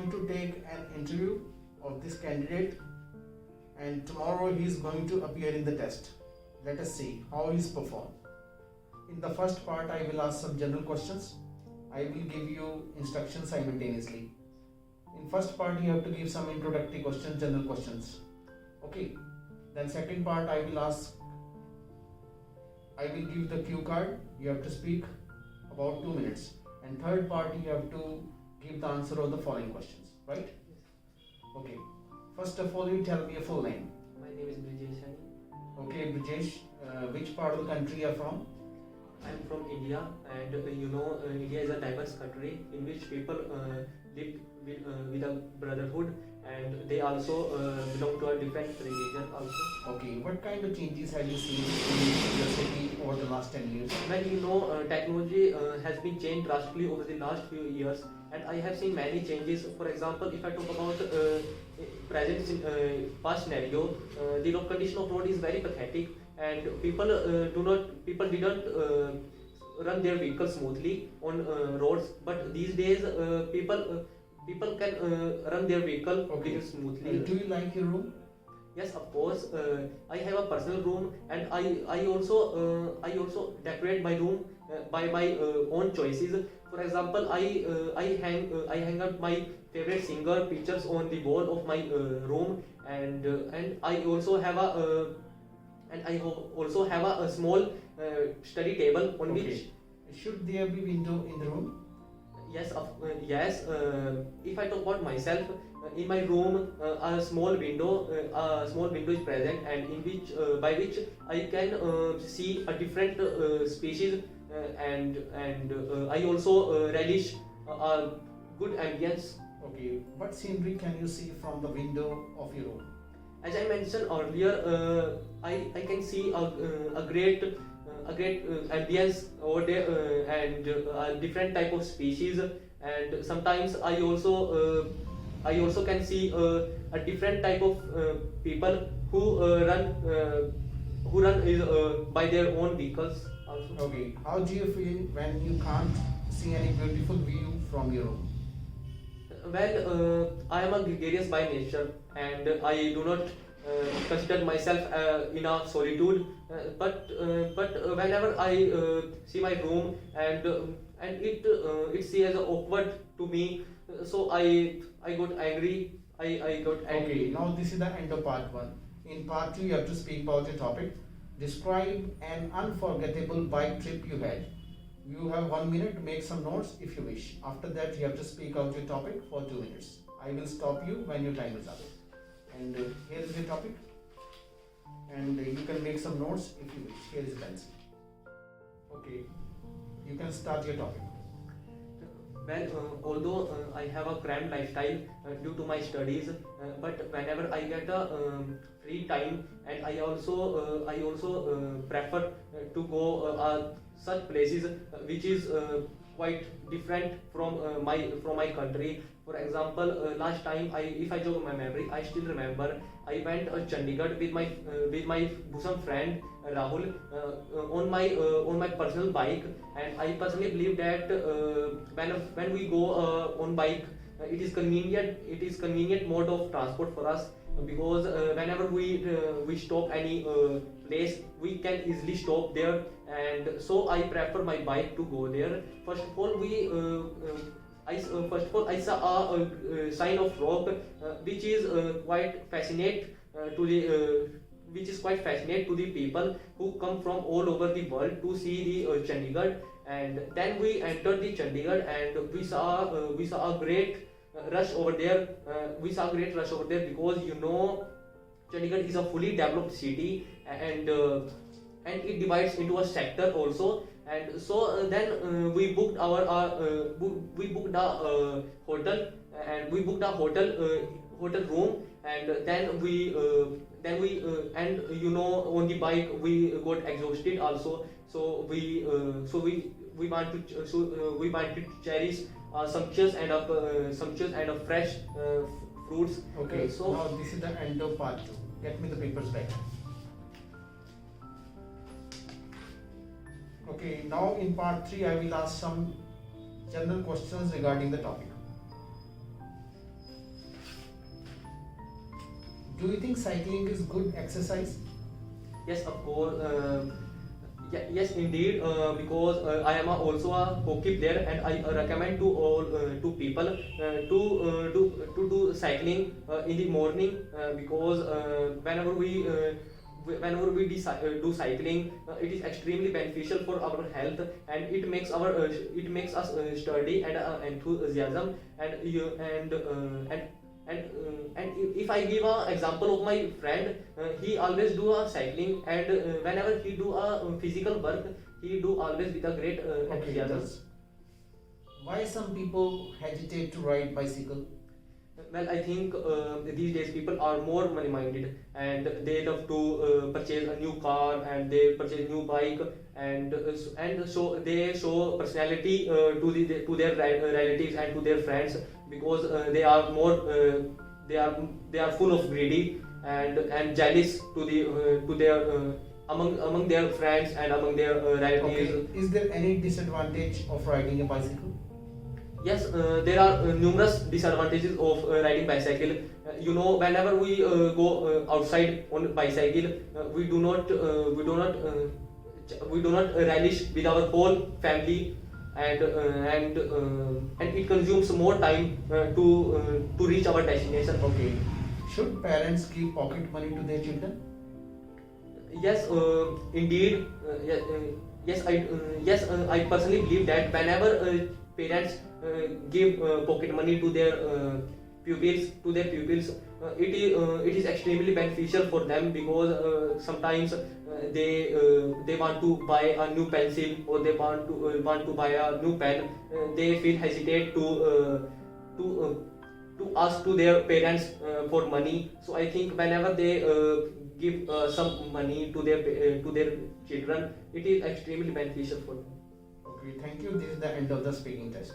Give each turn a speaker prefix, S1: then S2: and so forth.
S1: going to take an interview of this candidate, and tomorrow he is going to appear in the test. Let us see how he's performed. In the first part, I will ask some general questions. I will give you instructions simultaneously. In first part, you have to give some introductory questions, general questions. Okay. Then second part, I will give the cue card. You have to speak about 2 minutes. And third part, you have to give the answer of the following questions. Right? Okay. First of all, you tell me a full name.
S2: My name is Brijesh.
S1: Okay, Brijesh. Which part of the country you are from?
S2: I am from India, and India is a diverse country in which people live with a brotherhood, and they also belong to a different religion also.
S1: Okay, what kind of changes have you seen in your city over the last 10 years?
S2: Well, technology has been changed drastically over the last few years, and I have seen many changes. For example, if I talk about present past scenario, the condition of road is very pathetic, and people didn't run their vehicles smoothly on roads. But these days, people can run their vehicle smoothly.
S1: Do you like your room?
S2: Yes, of course. I have a personal room, and I also decorate my room by my own choices. For example, I hang out my favorite singer pictures on the wall of my room, and I also have a small study table on which.
S1: Should there be window in the room?
S2: Yes, if I talk about myself, in my room, a small window is present, and in which by which I can see a different species, and I also relish a good ambience.
S1: Okay, what scenery can you see from the window of your room?
S2: As I mentioned earlier, I can see a great ambience over there, and a different type of species, and sometimes I also can see a different type of people who run by their own vehicles also.
S1: Okay, how do you feel when you can't see any beautiful view from your room?
S2: Well, I am a gregarious by nature, and I do not consider myself in a solitude. But whenever I see my room, and it seems awkward to me, so I got angry. I got angry.
S1: Okay, now this is the end of part 1. In part 2, you have to speak about your topic. Describe an unforgettable bike trip you had. You have 1 minute to make some notes if you wish. After that, you have to speak out your topic for 2 minutes. I will stop you when your time is up. And here is the topic. And you can make some notes if you wish. Here is a pencil. Okay, you can start your topic.
S2: Well, although I have a cramped lifestyle due to my studies, but whenever I get a free time, and I also prefer to go such places which is quite different from my country. For example, last time, if I jog my memory, I still remember I went Chandigarh with my bosom friend Rahul on my personal bike, and I personally believe that when we go on bike, it is convenient mode of transport for us, because whenever we stop any place, we can easily stop there, and so I prefer my bike to go there. First of all, I saw a sign of rock which is quite fascinate to the people who come from all over the world to see the Chandigarh. And then we entered the Chandigarh, and we saw a great rush over there. Because Chandigarh is a fully developed city, and it divides into a sector also. And so then we booked a hotel, and we booked a hotel room, and then we on the bike we got exhausted also. So we want to cherish sumptuous and a fresh fruits.
S1: Okay, so now this is the end of part 2. Get me the papers back. Okay, now in part 3 I will ask some general questions regarding the topic. Do you think cycling is good exercise?
S2: Yes, of course. Yes, indeed. Because I am also a hockey player, and I recommend to all to people to do cycling in the morning, because whenever we do cycling, it is extremely beneficial for our health, and it makes us sturdy and enthusiasm, and you and if I give an example of my friend, he always do a cycling, and whenever he do a physical work, he do always with a great
S1: Okay,
S2: enthusiasm.
S1: why some people hesitate to ride bicycle?
S2: Well, I think these days people are more money minded, and they love to purchase a new car, and they purchase new bike, and so they show personality to their relatives and to their friends, because they are more they are full of greedy and jealous to their among their friends and among their relatives.
S1: Okay, is there any disadvantage of riding a bicycle?
S2: Yes, there are numerous disadvantages of riding bicycle. Whenever we go outside on bicycle, we do not relish with our whole family, and it consumes more time to reach our destination.
S1: Okay, should parents give pocket money to their children?
S2: Yes, indeed. I personally believe that whenever parents give pocket money to their pupils, it is extremely beneficial for them, because sometimes they want to buy a new pencil, or they want to buy a new pen. They feel hesitate to ask to their parents for money. So I think whenever they give some money to their children, it is extremely beneficial for them.
S1: Okay, thank you. This is the end of the speaking test.